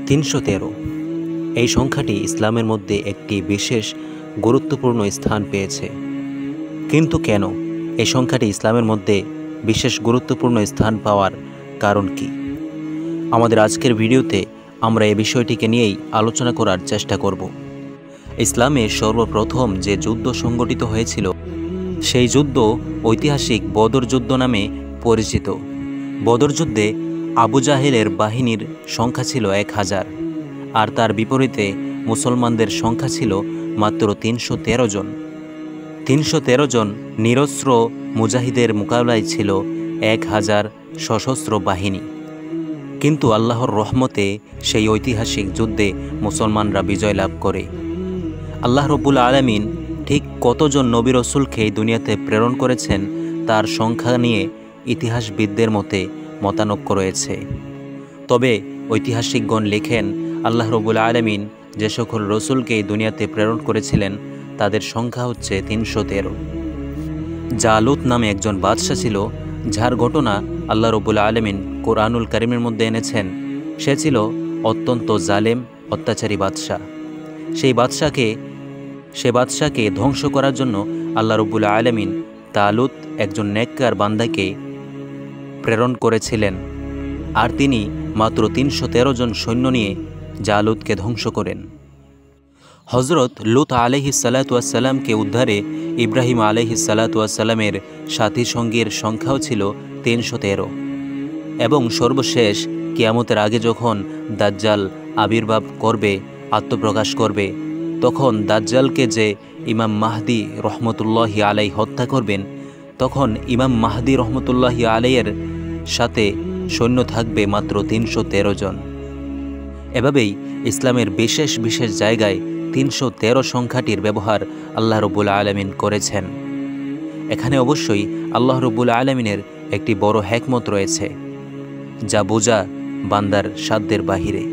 313 এই সংখ্যাটি ইসলামের মধ্যে একটি বিশেষ গুরুত্বপূর্ণ স্থান পেয়েছে। কিন্তু কেন এই সংখ্যাটি ইসলামের মধ্যে বিশেষ গুরুত্বপূর্ণ স্থান পাওয়ার কারণ কি? আমাদের আজকের ভিডিওতে আমরা এই বিষয়টিকে নিয়েই আলোচনা করার চেষ্টা করব। ইসলামে সর্বপ্রথম যে যুদ্ধ সংগঠিত হয়েছিল সেই যুদ্ধ ঐতিহাসিক বদর যুদ্ধ নামে পরিচিত। বদর যুদ্ধে আবু জাহেলের বাহিনীর সংখ্যা ছিল 1000, আর তার বিপরীতে মুসলমানদের সংখ্যা ছিল মাত্র 313 জন। 313 জন নিরস্ত্র মুজাহিদের মোকাবেলায় ছিল 1000 সশস্ত্র বাহিনী। কিন্তু আল্লাহর রহমতে সেই ঐতিহাসিক যুদ্ধে মুসলমানরা বিজয় লাভ করে। আল্লাহ রব্বুল আলামিন ঠিক কতজন নবী রসুলকে দুনিয়াতে প্রেরণ করেছেন তার সংখ্যা নিয়ে ইতিহাসবিদদের মতে মতানৈক্য রয়েছে। তবে ঐতিহাসিকগণ লেখেন, আল্লাহ রব্বুল আলামিন যে সকল রসুলকে দুনিয়াতে প্রেরণ করেছিলেন তাদের সংখ্যা হচ্ছে 313। জালুত নামে একজন বাদশাহ ছিল, যার ঘটনা আল্লাহ রব্বুল আলামিন কোরআনুল কারীমের মধ্যে এনেছেন। সে ছিল অত্যন্ত জালেম, অত্যাচারী বাদশাহ। সে বাদশাকে ধ্বংস করার জন্য আল্লাহ রব্বুল আলামিন তালুত একজন নেককার বান্দাকে প্রেরণ করেছিলেন, আর তিনি মাত্র 313 জন সৈন্য নিয়ে জালুতকে ধ্বংস করেন। হজরত লুত আলাইহিস সালাতু ওয়াস সালামকে উদ্ধারে ইব্রাহিম আলাইহিস সালাতু ওয়াস সালামের সাথী সঙ্গীর সংখ্যাও ছিল 313। এবং সর্বশেষ কিয়ামতের আগে যখন দাজ্জাল আবির্ভাব করবে, আত্মপ্রকাশ করবে, তখন দাজ্জালকে যে ইমাম মাহদি রহমতুল্লাহি আলাই হত্যা করবেন, তখন ইমাম মাহদি রহমতুল্লাহি আলাইয়ের সাথে সৈন্য থাকবে মাত্র 313 জন। এভাবেই ইসলামের বিশেষ বিশেষ জায়গায় 313 সংখ্যাটির ব্যবহার আল্লাহ রব্বুল আলামিন করেছেন। এখানে অবশ্যই আল্লাহ রব্বুল আলামিনের একটি বড় হিকমত রয়েছে, যা বোঝা বান্দার সাধ্যের বাহিরে।